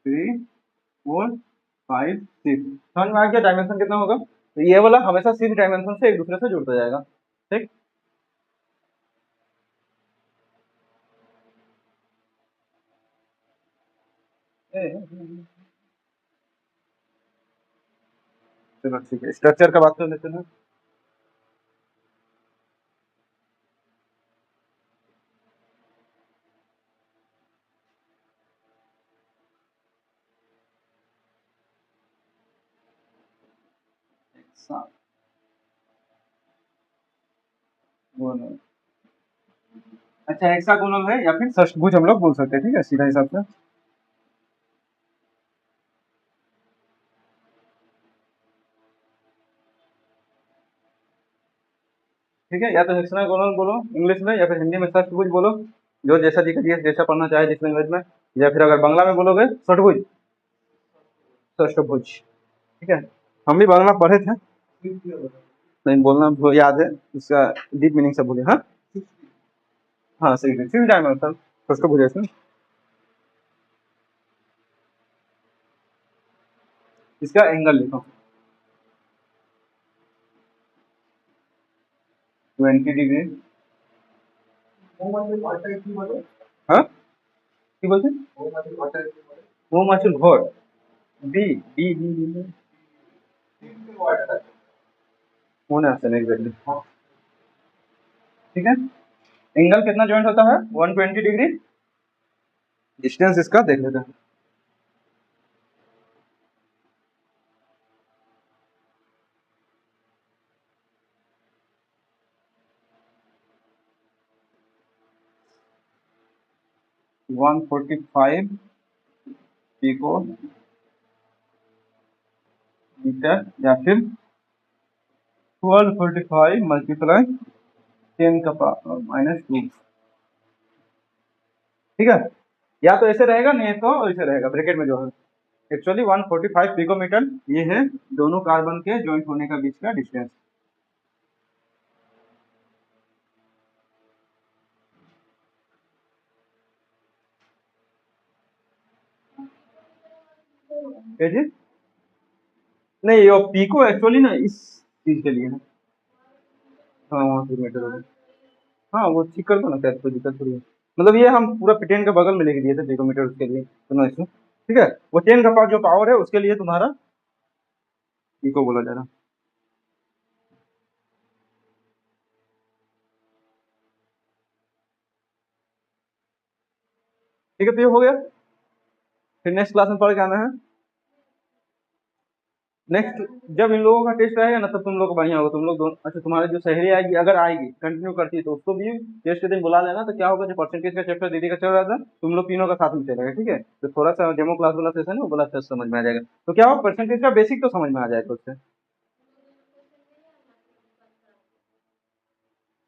3 4 5 6, समझ में आ गया डायमेंशन कितना होगा। तो ये वाला हमेशा 6 डायमेंशन से एक दूसरे से जुड़ता जाएगा, ठीक। चलो ठीक है, स्ट्रक्चर का बात कर लेते हैं। अच्छा, हेक्सागोनल है या फिर षष्ठभुज हम लोग बोल सकते हैं, ठीक है, सीधा हिसाब से। ठीक है, या तो हेक्सागोनल बोलो इंग्लिश में, या फिर हिंदी में षष्ठभुज बोलो, जो जैसा दिखे जैसा पढ़ना चाहे जिस लैंग्वेज में, या फिर अगर बांग्ला में बोलोगे षठभुज, षष्ठभुज। ठीक है, हम भी बांग्ला पढ़े थे, लेकिन बोलना याद है, उसका डीप मीनिंग सब बोले। हाँ हाँ, सही है, 6 डायमेंशन षष्ठभुज है। इसका एंगल लिखो 20 डिग्री। हाँ, কি বলছেন? মৌমাছির ঘর, বি বি বি বি, মনে আসছে না এক্স্যাक्टली। ठीक है, एंगल कितना जॉइंट होता है 120 डिग्री। डिस्टेंस इसका देख लेते हैं। 145 पिको मीटर, या फिर 1245 मल्टीप्लाई 10 का -2। ठीक है, या तो ऐसे रहेगा, नहीं तो ऐसे रहेगा, ब्रैकेट में जो है। एक्चुअली 145 पिकोमीटर ये है दोनों कार्बन के ज्वाइंट होने का बीच का डिस्टेंस। जी, नहीं ये पिको एक्चुअली ना इस चीज के लिए है। हाँ, वहाँ से मीटर होगा। हाँ, वो ठीक कर दो ना, क्या कोई दिक्कत थोड़ी है। मतलब ये हम पूरा पिटेन के बगल में लेके दिए थे पिकोमीटर, उसके लिए सुनो इसमें। ठीक है, वो 10 का पावर जो पावर है उसके लिए तुम्हारा पिको बोला जा रहा। ठीक है, तो ये हो गया। फिर नेक्स्ट क्लास में पढ़ के आना है। नेक्स्ट जब इन लोगों का टेस्ट आएगा ना तब तुम लोग को बढ़िया होगा। तुम लोग दोनों, अच्छा तुम्हारे जो सहेली आएगी अगर आएगी कंटिन्यू करती है तो उसको भी टेस्ट के दिन बुला लेना। तो क्या होगा, जो परसेंटेज का चैप्टर दीदी का चल रहा था तुम लोग तीनों का साथ में चलेगा, ठीक है। तो थोड़ा सा डेमो क्लास वाला सेशन है वो वाला अच्छा समझ में आ जाएगा। तो क्या होगा, परसेंटेज का बेसिक तो समझ में आ जाएगा उससे।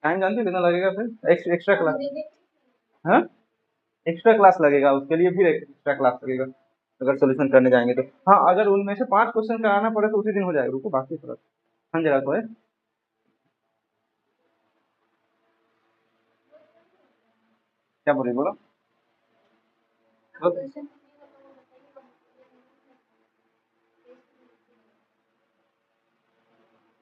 टाइम जानते हो कितना लगेगा फिर? एक्स्ट्रा क्लास, हाँ एक्स्ट्रा क्लास लगेगा उसके लिए, फिर एक्स्ट्रा क्लास लगेगा अगर सोल्यूशन करने जाएंगे तो। हाँ अगर उनमें से 5 क्वेश्चन कराना पड़े तो उसी दिन हो जाएगा। रुको बाकी थोड़ा हाँ जगह को है, क्या बोले बोलो। तो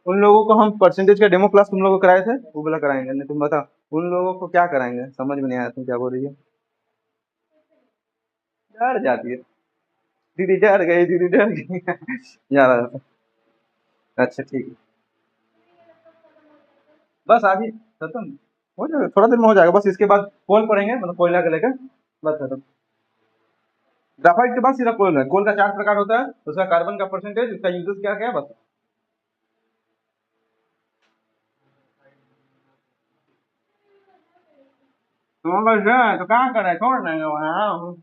उन लोगों को हम परसेंटेज का डेमो क्लास तुम लोगों को कराए थे वो वाला कराएंगे, नहीं तुम बता। उन लोगों को क्या कराएंगे, समझ में नहीं आया तुम क्या बोल रही है। डर जाती है दीदी, डर गई दीदी, डर गई यार। अच्छा ठीक है, बस आज ही खत्म हो जाएगा, थोड़ा देर में हो जाएगा। बस इसके बाद कोल पढ़ेंगे, मतलब कोयला का लेकर, बस खत्म। ग्राफाइट के बाद सीधा कोल है। कोल का 4 प्रकार होता है, उसका कार्बन का परसेंटेज, उसका यूजेस क्या क्या है, बस। तो बस है, तो कहाँ कर रहे हैं, छोड़ देंगे वहाँ।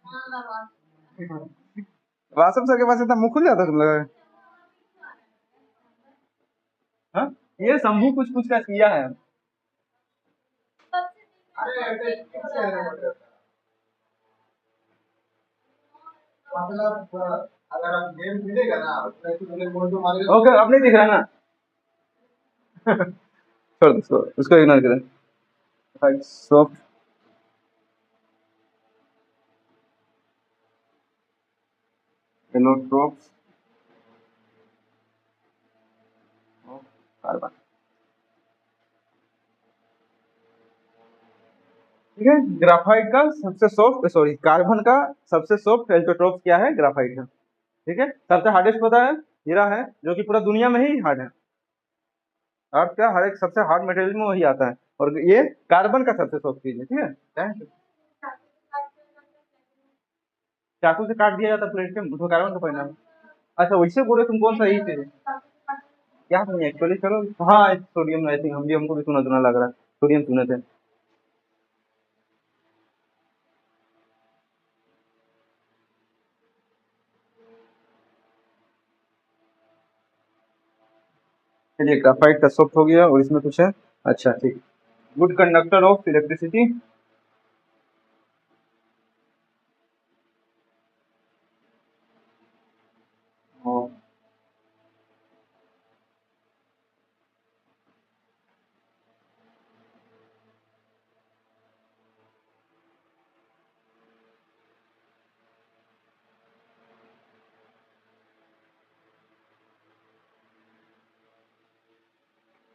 वासव सर के पास इतना मुंह खुल जाता तुम लोग का? हाँ? ये शंभू कुछ कुछ का किया है। मतलब अगर आप गेम मिलेगा ना उसमें तो मुझे बोल दो मारेगा। ओके अब नहीं दिख रहा ना छोड़ दो उसको इग्नोर करें। भाई सॉफ्ट एलोट्रोप्स ऑफ कार्बन, ठीक है। ग्राफाइट का सबसे सॉफ्ट, सॉरी कार्बन का सबसे सॉफ्ट एलोट्रोप्स क्या है, ग्राफाइट है, ठीक है। सबसे हार्डेस्ट पता है, हीरा है, जो कि पूरा दुनिया में ही हार्ड है। अर्थ का हर एक सबसे हार्ड मटेरियल में वही आता है, और ये कार्बन का सबसे सॉफ्ट चीज है, ठीक है। क्या है? चाकू से काट दिया जाता प्लेट के, उसमें कार्बन का परिणाम। अच्छा वैसे बोले तुम कौन सा ही थे, क्या नहीं एक्चुअली, चलो। हाँ सोडियम, आई थिंक हम भी, हमको भी सुना सुना लग रहा है, सोडियम सुने थे। चलिए ग्राफाइट का सॉफ्ट हो गया, और इसमें कुछ है, अच्छा ठीक। गुड कंडक्टर ऑफ इलेक्ट्रिसिटी,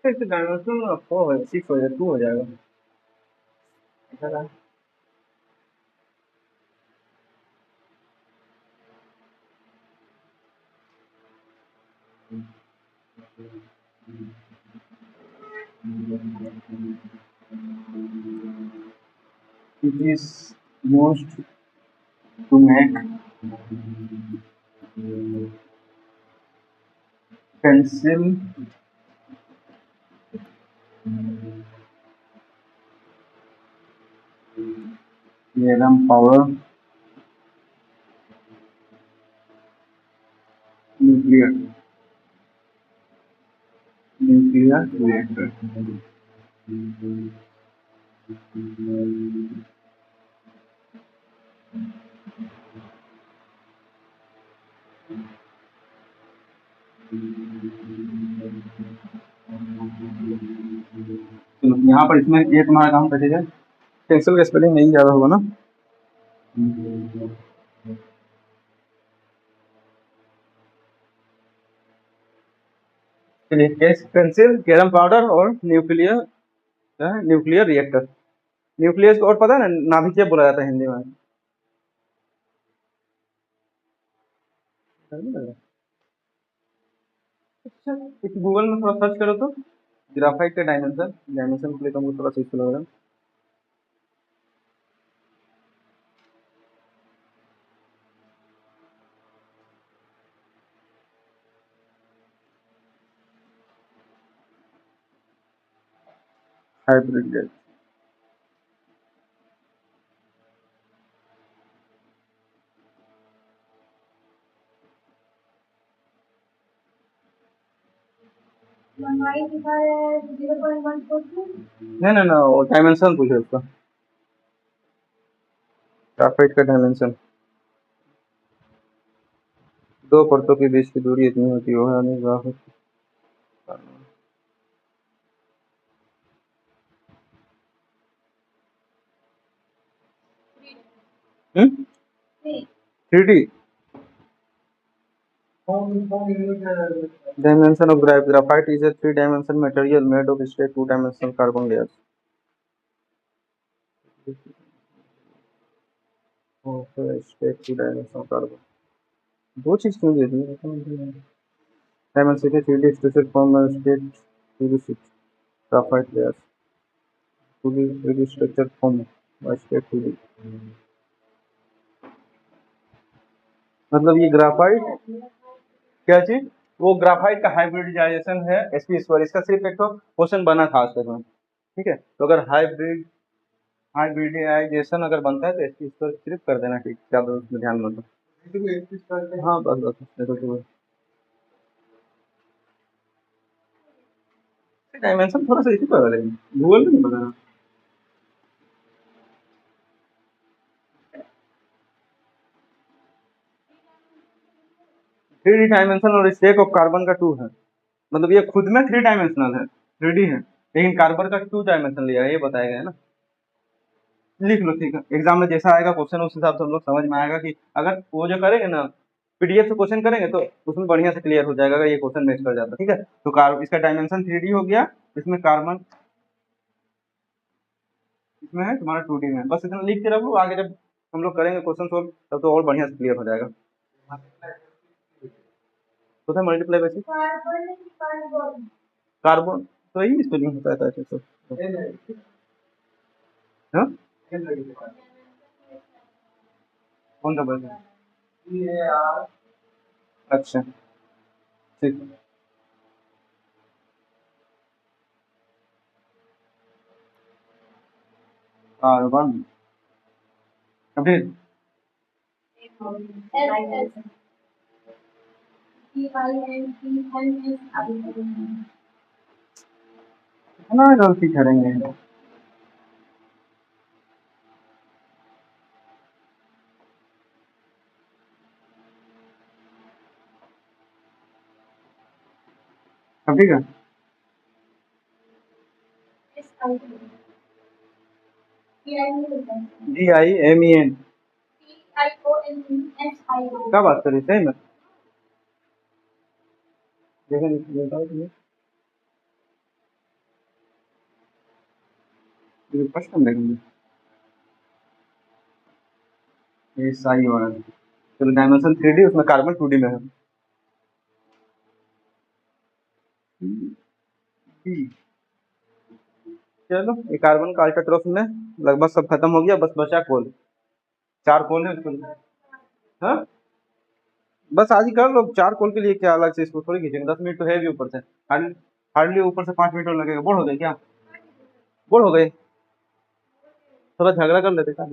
इस डायमेंशन आपको 6 हो जाएगा, 2 हो जाएगा। It is used to make pencil, aram power, nuclear reactor। चलो यहाँ पर इसमें ये तुम्हारा काम कटेगा, पेंसिल का स्पेलिंग नहीं ज्यादा होगा ना। चलिए केस पेंसिल, कैरम पाउडर और न्यूक्लियर, न्यूक्लियर रिएक्टर। न्यूक्लियस को और पता है ना, नाभिकीय बोला जाता है हिंदी में। अच्छा एक गूगल में थोड़ा सर्च करो तो, ग्राफाइट का डायमेंशन, डायमेंशन के लिए तुमको थोड़ा सा इसको लग हाइब्रिड गैस। नहीं नहीं ना, वो डायमेंशन पूछे उसका, ग्राफाइट का डायमेंशन। दो परतों के बीच की दूरी इतनी होती है, वो है नहीं graphite. Three D dimension of graphite is a three-dimensional material made of straight two-dimensional carbon layers. Okay, straight two-dimensional carbon. दो चीज क्यों दे दी? Dimension 3D structure form a straight 2D graphite layers. 2D 3D structure form by straight 2D. मतलब ये graphite क्या चीज, वो graphite का hybridisation है एसपी स्क्वायर। इसका सिर्फ एक तो क्वेश्चन बना था आज तक में, ठीक है। तो अगर हाइब्रिडाइजेशन अगर बनता है तो एसपी स्क्वायर सिर्फ कर देना, ठीक, ज्यादा उसमें ध्यान मत दो। हाँ बस बस डायमेंशन थोड़ा सा इसी पर लगेगा, गूगल पे नहीं बताना। 3D डायमेंशन और स्टेक ऑफ कार्बन का 2 है, मतलब ये खुद में 3 डायमेंशनल है, 3D है, लेकिन कार्बन का 2 डायमेंशन लिया है, ये बताया गया है ना। लिख लो, ठीक है। एग्जाम में जैसा आएगा क्वेश्चन उस हिसाब से हम लोग समझ में आएगा कि अगर वो जो करेंगे ना पीडीएफ से क्वेश्चन करेंगे तो उसमें बढ़िया से क्लियर हो जाएगा अगर ये क्वेश्चन मैच कर जाता है, ठीक है। तो इसका डायमेंशन 3D हो गया, इसमें कार्बन इसमें है तुम्हारा 2D में। बस इतना लिख के रखो, आगे जब हम लोग करेंगे क्वेश्चन सोल्व तब तो और बढ़िया से क्लियर हो जाएगा। तो था मल्टीप्लाई वैसे कार्बन तो यही स्पेलिंग होता है ऐसे तो। हाँ कौन सा बोल, अच्छा ठीक है। कार्बन अभी ना गलती करेंगे। अब ठीक है, DIMEN क्या बात कर रही सही में, देखें फर्स्ट टाइम देखेंगे ये सही हो रहा है। चलो डायमेंशन 3D उसमें कार्बन 2D में है। चलो ये कार्बन का अल्काट्रॉफ में लगभग सब खत्म हो गया, बस बचा कोल, 4 कोल है उसको। हाँ बस आज ही कर लो, 4 कोल के लिए क्या अलग से इसको थोड़ी खींचेंगे, 10 मिनट तो है भी ऊपर से, हार्डली हार्डली ऊपर से 5 मिनट और लगेगा। बोर हो गए क्या, बोर हो गए, थोड़ा झगड़ा कर लेते क्या,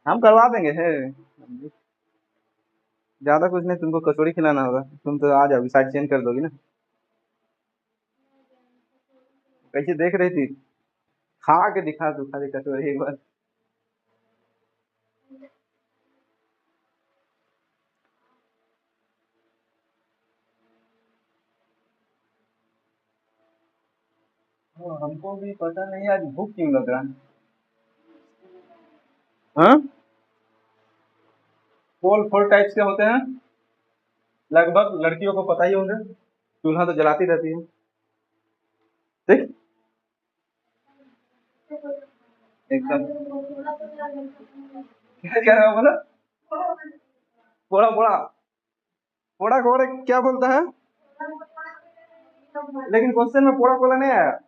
हम करवा देंगे है, ज्यादा कुछ नहीं, तुमको कचौड़ी खिलाना होगा, तुम तो आ जाओगी, साइड चेंज कर दोगी ना। कैसे देख रही थी, खा के दिखा तू खाली कचौड़ी एक बार। हमको भी पता नहीं आज भूख क्यों लग रहा है। हाँ कोल 4 टाइप्स के होते हैं, लगभग लड़कियों को पता ही होंगे, चूल्हा तो जलाती रहती है, ठीक। एकदम क्या कह रहा है बोला, पोड़ा पोड़ा पोड़ा कोड़ा क्या बोलता है, लेकिन क्वेश्चन में पोड़ा कोला नहीं आया।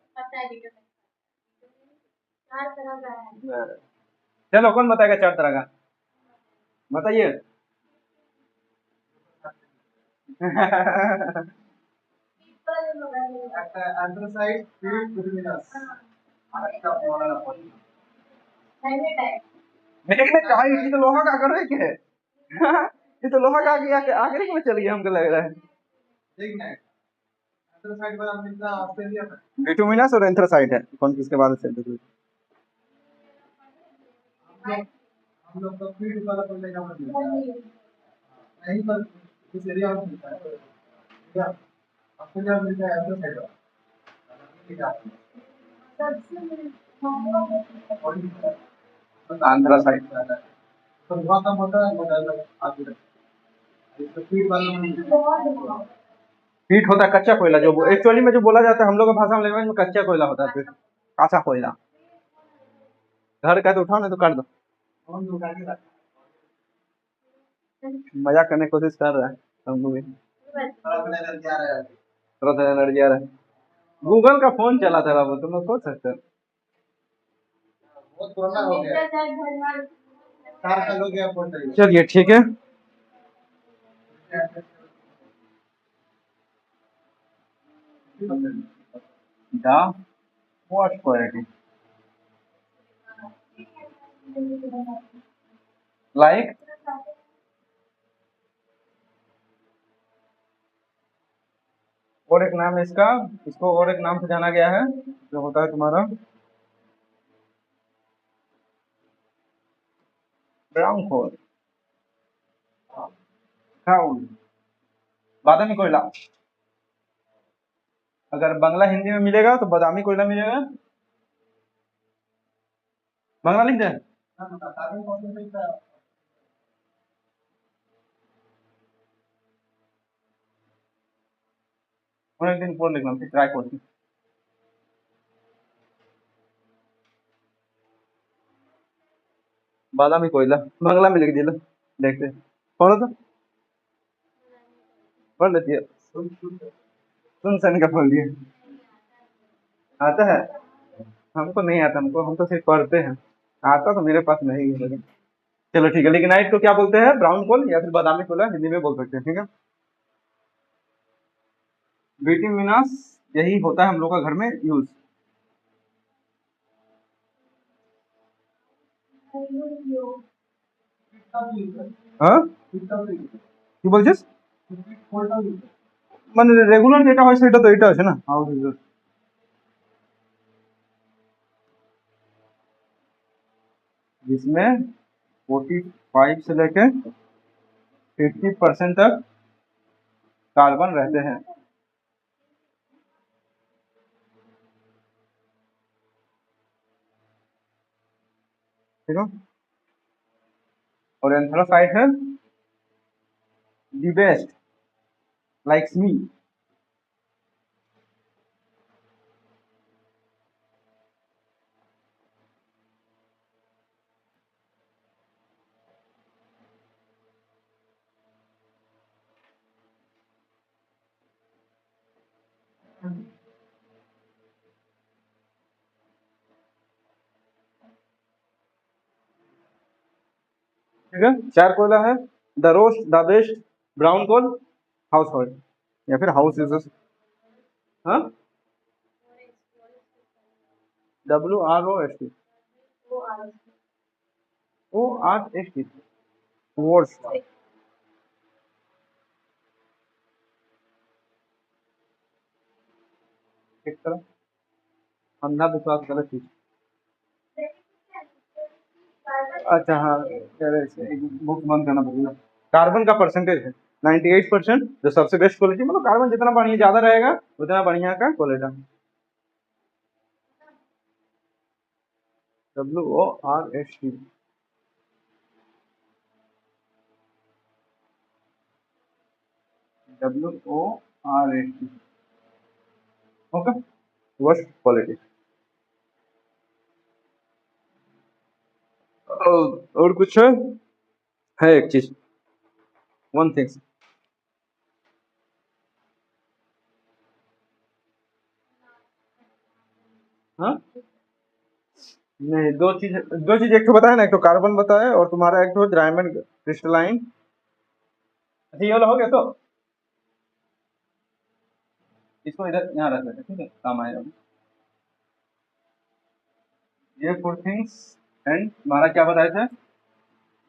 चलो कौन बताएगा 4 तरह का, बताइए। একটা অ্যান্থ্রাসাইট ফিল্ড লুমিনাস আরেকটা মডেল আপনি मैग्नेटाइट ये तो लोहा का कर रहे क्या है ये तो लोहा का आगे आगे में चल गया हमको लग रहा है देखना एंथ्रासाइट वाला मिलता ऑस्ट्रेलिया में बिटुमिनस और एंथ्रासाइट है कौन किसके बाद से देखो हम लोग तो फील्ड वाला तो लेना पड़ेगा नहीं पर इस एरिया में मिलता है क्या ऑस्ट्रेलिया में मिलता है एंथ्रासाइट वाला एंथ्रासाइट तो बहुत कम होता है मॉडल आगे इसको फीड वाला फीट होता है कच्चा कोयला जो एक्चुअली में जो बोला जाता है हम लोग की भाषा में लैंग्वेज में कच्चा कोयला होता है फिर काचा कोयला घर का तो उठाओ ना तो काट दो मजाक करने की कोशिश कर रहा है हमको भी थोड़ा सा एनर्जी आ रहा है गूगल का फोन चला था बाबू तुम लोग सोच सकते हो बहुत पुराना हो गया 4 साल हो गया फोन चलिए ठीक है the what quality like और एक नाम है इसका इसको और एक नाम से जाना गया है जो होता है तुम्हारा ब्राउन कोल क्राउन बादामी कोयला अगर बांग्ला हिंदी में मिलेगा तो बादामी कोयला मिलेगा बांग्ला लिख दे एक दिन पढ़ लिखना फिर ट्राई करती बादामी कोयला बांग्ला में लिख दिया देखते पढ़ो तो पढ़ लेती है सुन सन का बोल दिया आता है हमको नहीं आता हम तो सिर्फ पढ़ते हैं आता तो मेरे पास नहीं है लेकिन चलो ठीक है लिग्नाइट को क्या बोलते हैं ब्राउन कोल या फिर बादामी कोयला हिंदी में बोल सकते हैं ठीक है बिटुमिनस यही होता है हम लोग का घर में यूज हाँ কি বলছিস মানে রেগুলার যেটা হয় সেটা তো এটা আছে না হাউস ইউজ जिसमें 45 से लेके 50% तक कार्बन रहते हैं ठीक है और एंथ्रासाइट है दी बेस्ट लाइक्स मी ठीक है 4 कोयला है the roast the best brown coal house hold या फिर हाउस यूजेस हाँ WROST ORST वर्स्ट एक तरह अंधा विश्वास गलत चीज अच्छा हाँ बुक बंद करना पड़ेगा कार्बन का परसेंटेज है 98% जो सबसे बेस्ट क्वालिटी मतलब कार्बन जितना बढ़िया ज्यादा रहेगा उतना बढ़िया का quality WORST okay worst quality और कुछ है एक चीज वन थिंग्स हाँ नहीं दो चीज एक तो बताया ना एक तो कार्बन बताया और तुम्हारा एक तो डायमंड क्रिस्टलाइन अच्छा ये वाला हो गया तो इसको इधर यहाँ रख देते, ठीक है, काम आएगा। ये 4 थिंग्स एंड हमारा क्या बताए थे,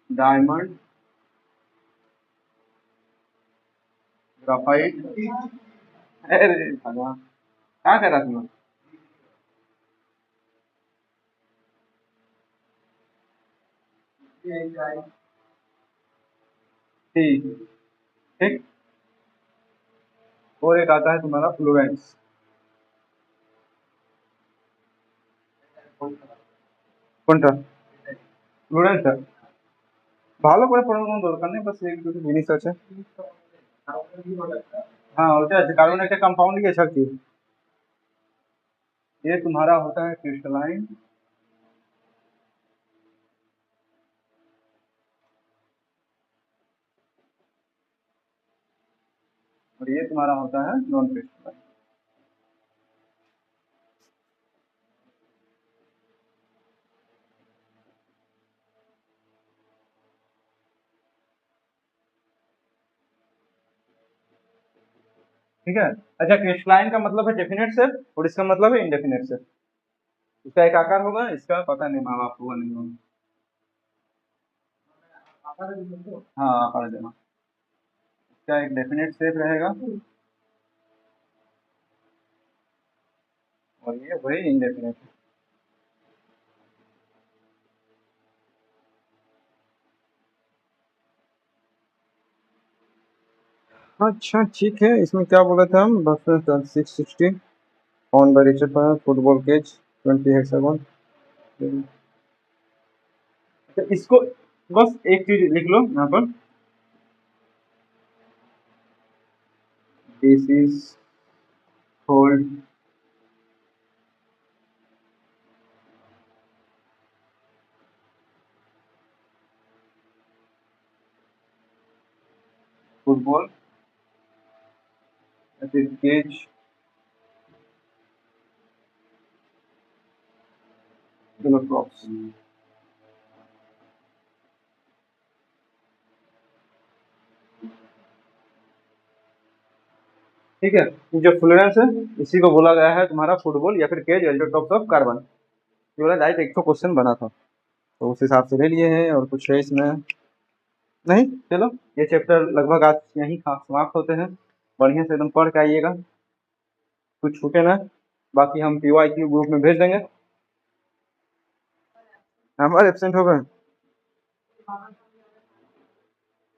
डायमंड, ग्राफाइट, अरे भगवान क्या कह रहा तुम, ठीक ठीक। और एक आता है तुम्हारा फ्लोरेंस, कौन सा फ्लोरेंस है, ভালো করে পড়ার কোনো দরকার নেই, বাস এই দুটো জিনিস আছে। हाँ ওটা আছে, কারণ একটা कंपाउंड की अच्छा चीज, ये तुम्हारा होता है क्रिस्टलाइन, और ये तुम्हारा होता है नॉन क्रिस्टलाइन। ठीक है। अच्छा, क्रिस्टलाइन का मतलब है डेफिनेट शेप और इसका मतलब है इंडेफिनेट शेप। इसका एक आकार होगा, इसका पता नहीं माँ बाप होगा नहीं होगा। हाँ आकार देना, इसका एक डेफिनेट शेप रहेगा और ये वही इंडेफिनेट। अच्छा ठीक है, इसमें क्या बोला था हम, बस 660 ऑन बाय रिचर्ड पर फुटबॉल केज 20 हेक्सागन। तो इसको बस एक चीज लिख लो यहाँ पर, this is hold football cage kilograms. ठीक है, जो फ्लोरेंस है इसी को बोला गया है तुम्हारा फुटबॉल या फिर केज एल्डोटॉप्स ऑफ कार्बन। ये वाला डायरेक्ट एक तो क्वेश्चन बना था, तो उस हिसाब से ले लिए हैं, और कुछ है इसमें नहीं। चलो ये चैप्टर लगभग आज यहीं समाप्त होते हैं, बढ़िया से एकदम पढ़ के आइएगा, कुछ छूटे ना, बाकी हम PYQ ग्रुप में भेज देंगे। हमारे एब्सेंट हो गए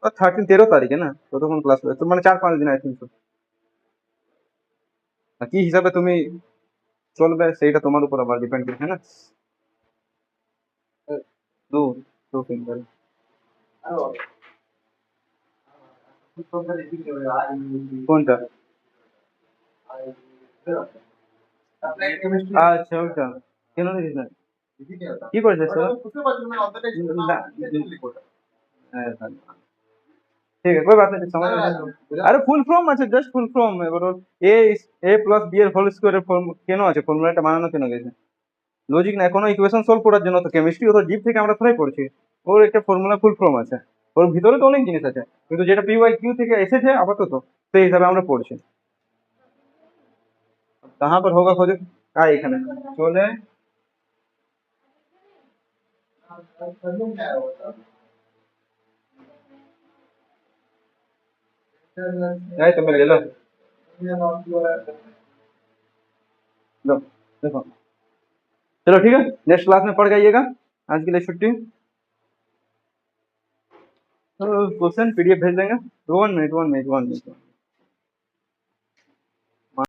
और 13 तारीख है ना, तो कौन क्लास तो मैंने 4-5 दिन आई थिंक কি হিসাবে তুমি চলবে সেইটা তোমার উপর আবার ডিপেন্ড করে, है ना। दो दो फिंगर কোনটা, আচ্ছা ওইটা কেন দেখিস না, কি করেছে স্যার, ঠিক আছে कोई बात नहीं, समझ में अरे ফুল ফর্ম আছে, জাস্ট ফুল ফর্ম, এবার a+b এর হোল স্কয়ারের ফর্ম কেন আছে, ফর্মুলাটা বানানো কেন গেছে, লজিক না, কোনো ইকুয়েশন সলভ করার জন্য। তো কেমিস্ট্রি ও তো জিপ থেকে আমরা থোড়াই পড়ছি, ওর একটা ফর্মুলা ফুল ফর্ম আছে, ওর ভিতরে তো অনেক জিনিস আছে, কিন্তু যেটা PYQ থেকে এসেছে আপাতত সেই হিসাবে আমরা পড়ছি। कहाँ पर होगा खोजो, এখানে চলে तो मिल लो लो देखो। चलो ठीक है, नेक्स्ट क्लास में पढ़ जाइएगा, आज के लिए छुट्टी। क्वेश्चन PDF भेज देंगे, 1 मिनट 1 मिनट 1 मिनट।